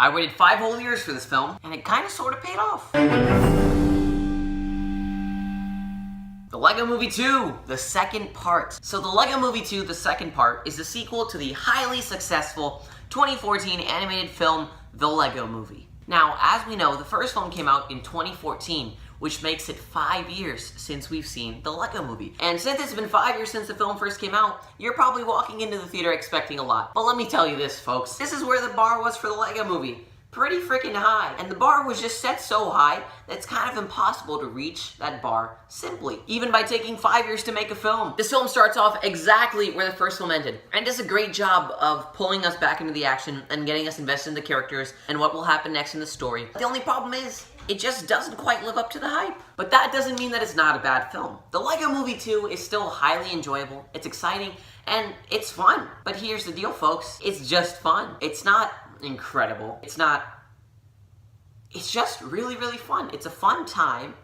I waited 5 whole years for this film, and it kinda sorta paid off. The LEGO Movie 2, the second part. So the LEGO Movie 2, the second part, is the sequel to the highly successful 2014 animated film, The LEGO Movie. Now, as we know, the first film came out in 2014, which makes it 5 years since we've seen The LEGO Movie. And since it's been 5 years since the film first came out, you're probably walking into the theater expecting a lot. But let me tell you this, folks. This is where the bar was for The LEGO Movie. Pretty freaking high. And the bar was just set so high that it's kind of impossible to reach that bar simply, even by taking 5 years to make a film. This film starts off exactly where the first film ended, and does a great job of pulling us back into the action and getting us invested in the characters and what will happen next in the story. The only problem is, it just doesn't quite live up to the hype. But that doesn't mean that it's not a bad film. The LEGO Movie 2 is still highly enjoyable, it's exciting, and it's fun. But here's the deal, folks. It's just fun. It's not incredible. It's just really, really fun. It's a fun time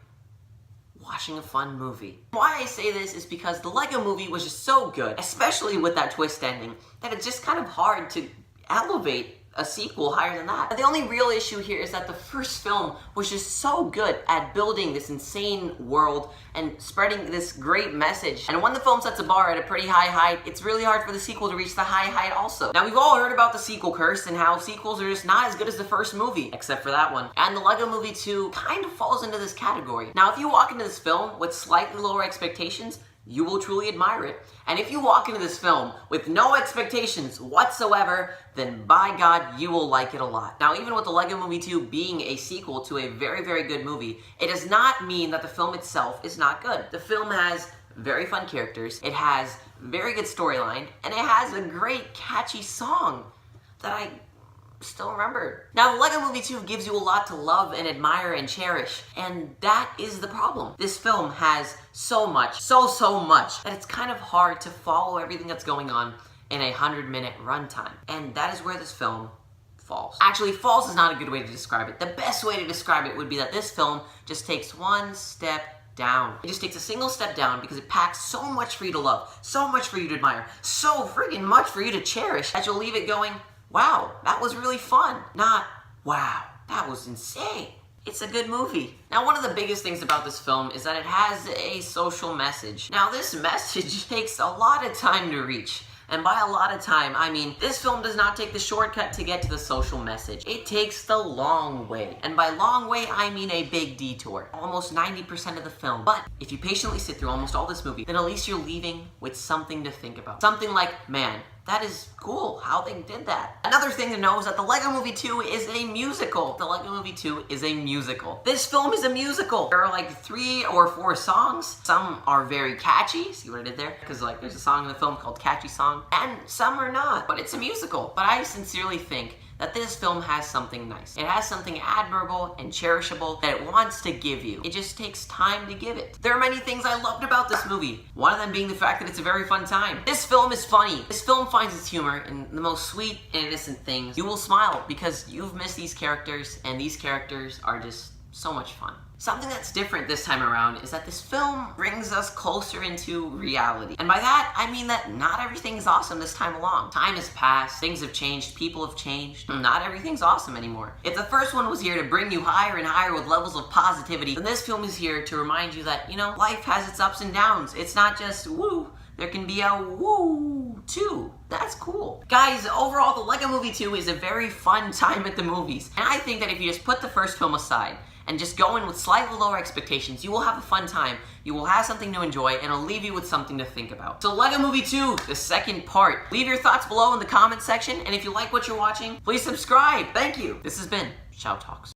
watching a fun movie. Why I say this is because the LEGO Movie was just so good, especially with that twist ending, that it's just kind of hard to elevate a sequel higher than that. The only real issue here is that the first film was just so good at building this insane world and spreading this great message. And when the film sets a bar at a pretty high height, it's really hard for the sequel to reach the high height also. Now, we've all heard about the sequel curse and how sequels are just not as good as the first movie, except for that one. And the LEGO Movie 2 kind of falls into this category. Now, if you walk into this film with slightly lower expectations, you will truly admire it. And if you walk into this film with no expectations whatsoever, then by God, you will like it a lot. Now, even with the LEGO Movie 2 being a sequel to a very, very good movie, it does not mean that the film itself is not good. The film has very fun characters, it has very good storyline, and it has a great, catchy song that I still remember. Now, the LEGO Movie 2 gives you a lot to love and admire and cherish, and that is the problem. This film has so much, so much, that it's kind of hard to follow everything that's going on in a 100-minute runtime. And that is where this film falls. Actually, falls is not a good way to describe it. The best way to describe it would be that this film just takes one step down. It just takes a single step down because it packs so much for you to love, so much for you to admire, so friggin' much for you to cherish, that you'll leave it going, wow, that was really fun. Not, wow, that was insane. It's a good movie. Now, one of the biggest things about this film is that it has a social message. Now, this message takes a lot of time to reach. And by a lot of time, I mean, this film does not take the shortcut to get to the social message. It takes the long way. And by long way, I mean a big detour. Almost 90% of the film. But if you patiently sit through almost all this movie, then at least you're leaving with something to think about. Something like, man, that is cool how they did that. Another thing to know is that the LEGO Movie 2 is a musical. The LEGO Movie 2 is a musical. This film is a musical. There are like 3 or 4 songs. Some are very catchy. See what I did there? Because like there's a song in the film called Catchy Song. And some are not. But it's a musical. But I sincerely think that this film has something nice. It has something admirable and cherishable that it wants to give you. It just takes time to give it. There are many things I loved about this movie. One of them being the fact that it's a very fun time. This film is funny. This film finds its humor in the most sweet and innocent things. You will smile because you've missed these characters, and these characters are just so much fun. Something that's different this time around is that this film brings us closer into reality. And by that, I mean that not everything's awesome this time along. Time has passed, things have changed, people have changed. Not everything's awesome anymore. If the first one was here to bring you higher and higher with levels of positivity, then this film is here to remind you that, you know, life has its ups and downs. It's not just woo. There can be a woo too. That's cool. Guys, overall, the LEGO Movie 2 is a very fun time at the movies. And I think that if you just put the first film aside, and just go in with slightly lower expectations, you will have a fun time, you will have something to enjoy, and it'll leave you with something to think about. So LEGO Movie 2, the second part. Leave your thoughts below in the comments section, and if you like what you're watching, please subscribe. Thank you. This has been Chow Talks.